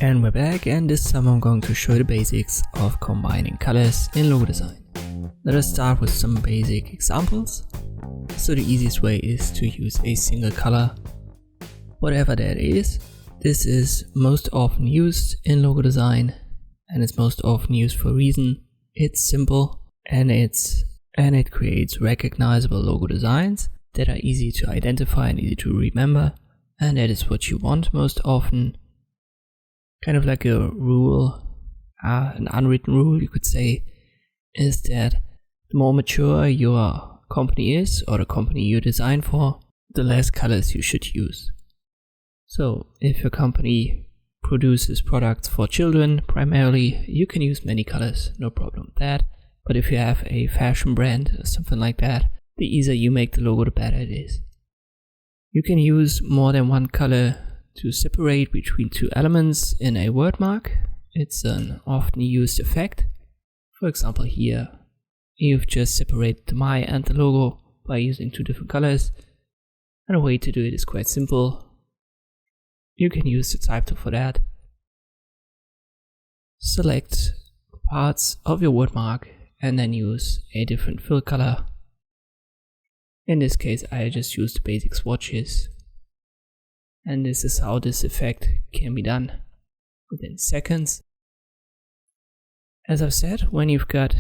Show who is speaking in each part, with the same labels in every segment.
Speaker 1: And we're back, and this time I'm going to show you the basics of combining colors in logo design. Let us start with some basic examples. So the easiest way is to use a single color, whatever that is. This is most often used in logo design, and it's most often used for a reason. It's simple, and it creates recognizable logo designs that are easy to identify and easy to remember, and that is what you want most often. Kind of like a rule, an unwritten rule you could say, is that the more mature your company is, or the company you design for, the less colors you should use. So if your company produces products for children primarily, you can use many colors, no problem with that. But if you have a fashion brand or something like that, the easier you make the logo, the better it is. You can use more than one color to separate between two elements in a word mark. It's an often used effect. For example, here you've just separated the my and the logo by using two different colors, and a way to do it is quite simple. You can use the type tool for that. Select parts of your word mark and then use a different fill color. In this case I just used the basic swatches. And this is how this effect can be done within seconds. As I've said, when you've got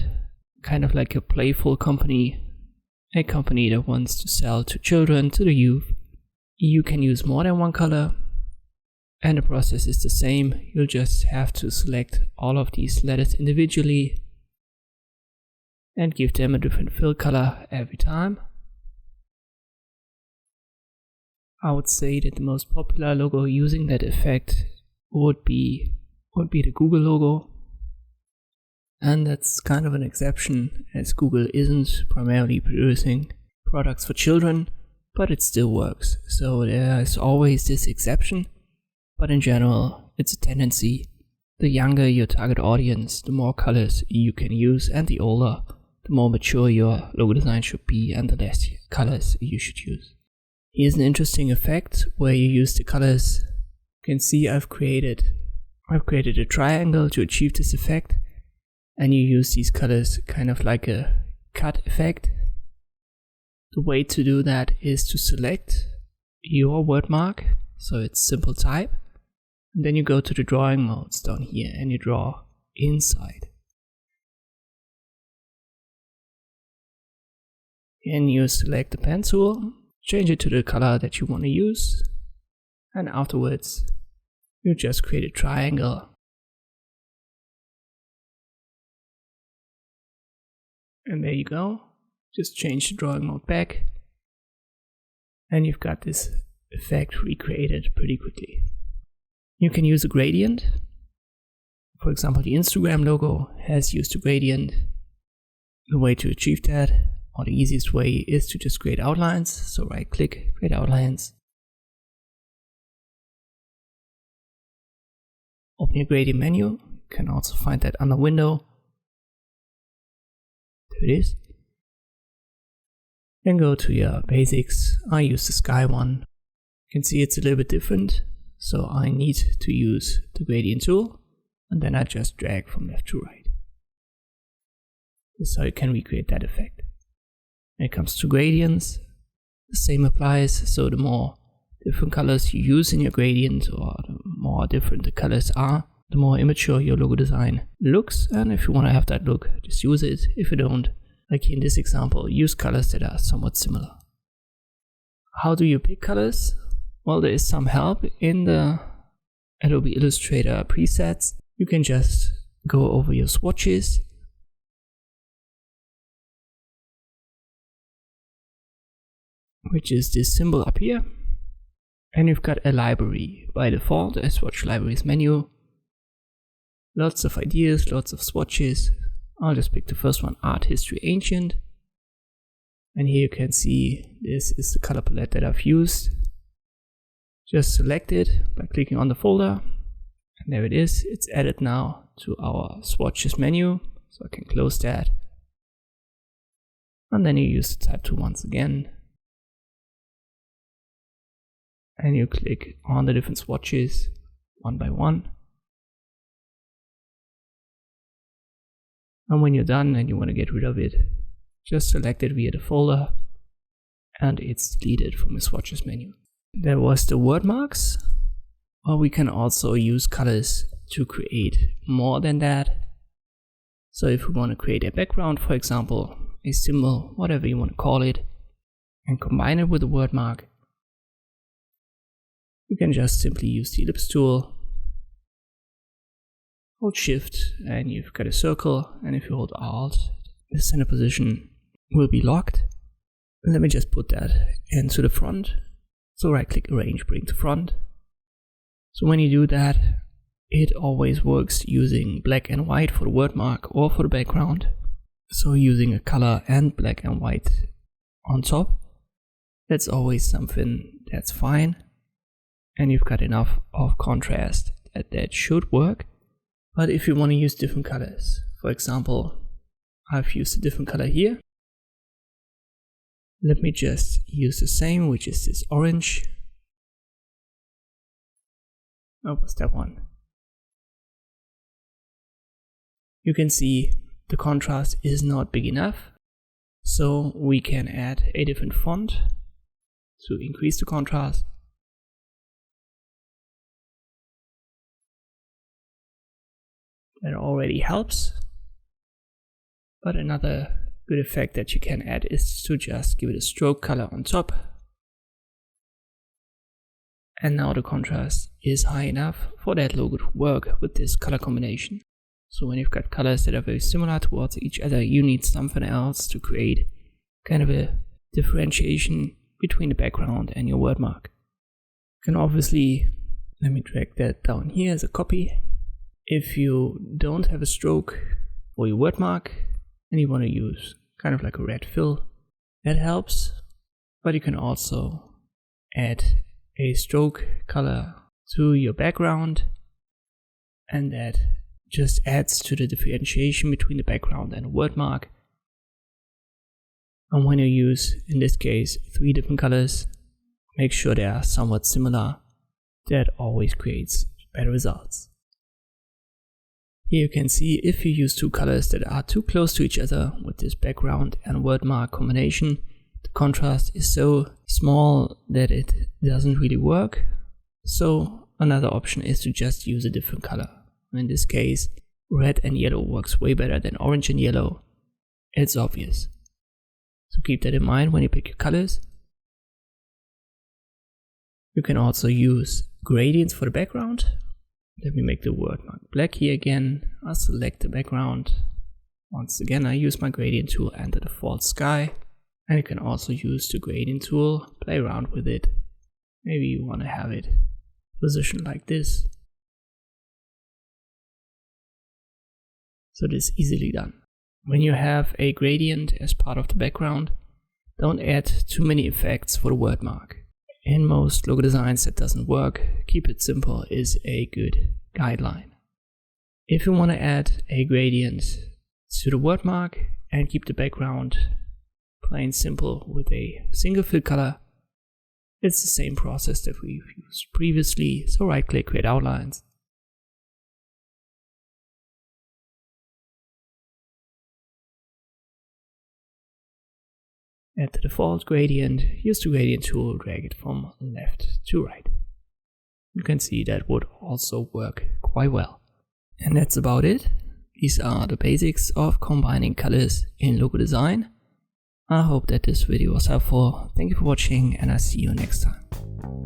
Speaker 1: kind of like a playful company, a company that wants to sell to children, to the youth, you can use more than one color, and the process is the same. You'll just have to select all of these letters individually and give them a different fill color every time. I would say that the most popular logo using that effect would be the Google logo. And that's kind of an exception, as Google isn't primarily producing products for children, but it still works. So there's always this exception, but in general it's a tendency. The younger your target audience, the more colors you can use, and the older, the more mature your logo design should be and the less colors you should use. Here's an interesting effect where you use the colors. You can see I've created a triangle to achieve this effect, and you use these colors kind of like a cut effect. The way to do that is to select your word mark, so it's simple type, and then you go to the drawing modes down here and you draw inside. And you select the pen tool, change it to the color that you want to use, and afterwards you just create a triangle. And there you go. Just change the drawing mode back, and you've got this effect recreated pretty quickly. You can use a gradient. For example, the Instagram logo has used a gradient. The way to achieve that, or the easiest way, is to just create outlines. So right click, create outlines. Open your gradient menu. You can also find that under window. There it is. Then go to your basics. I use the sky one. You can see it's a little bit different. So I need to use the gradient tool, and then I just drag from left to right. This is how you can recreate that effect. When it comes to gradients, the same applies. So the more different colors you use in your gradient, or the more different the colors are, the more immature your logo design looks. And if you want to have that look, just use it. If you don't, like in this example, use colors that are somewhat similar. How do you pick colors? Well, there is some help in the Adobe Illustrator presets. You can just go over your swatches, which is this symbol up here, and you've got a library. By default, a swatch libraries menu. Lots of ideas, lots of swatches. I'll just pick the first one, Art History Ancient. And here you can see this is the color palette that I've used. Just select it by clicking on the folder, and there it is. It's added now to our swatches menu, so I can close that. And then you use the type tool once again, and you click on the different swatches one by one. And when you're done and you want to get rid of it, just select it via the folder and it's deleted from the swatches menu. There was the word marks, but we can also use colors to create more than that. So if we want to create a background, for example, a symbol, whatever you want to call it, and combine it with a word mark, you can just simply use the ellipse tool, hold shift and you've got a circle, and if you hold alt, the center position will be locked. Let me just put that into the front. So right click arrange, bring to front. So when you do that, it always works using black and white for the word mark or for the background. So using a color and black and white on top, that's always something that's fine. And you've got enough of contrast that should work. But if you want to use different colors, for example, I've used a different color here. Let me just use the same, which is this orange. Oh, what's that one? You can see the contrast is not big enough. So we can add a different font to increase the contrast. That already helps. But another good effect that you can add is to just give it a stroke color on top. And now the contrast is high enough for that logo to work with this color combination. So when you've got colors that are very similar towards each other, you need something else to create kind of a differentiation between the background and your word mark. You can obviously, let me drag that down here as a copy. If you don't have a stroke for your word mark and you want to use kind of like a red fill, that helps. But you can also add a stroke color to your background, and that just adds to the differentiation between the background and the word mark. And when you use, in this case, 3 different colors, make sure they are somewhat similar. That always creates better results. Here you can see if you use 2 colors that are too close to each other with this background and word mark combination, the contrast is so small that it doesn't really work. So another option is to just use a different color. In this case, red and yellow works way better than orange and yellow. It's obvious. So keep that in mind when you pick your colors. You can also use gradients for the background. Let me make the word mark black here again. I'll select the background. Once again, I use my gradient tool and the default sky. And you can also use the gradient tool, play around with it. Maybe you want to have it positioned like this. So this is easily done. When you have a gradient as part of the background, don't add too many effects for the word mark. In most logo designs that doesn't work, keep it simple is a good guideline. If you want to add a gradient to the word mark and keep the background plain simple with a single fill color, it's the same process that we've used previously. So right click, create outlines. Add the default gradient, use the gradient tool, drag it from left to right. You can see that would also work quite well. And that's about it. These are the basics of combining colors in logo design. I hope that this video was helpful. Thank you for watching and I'll see you next time.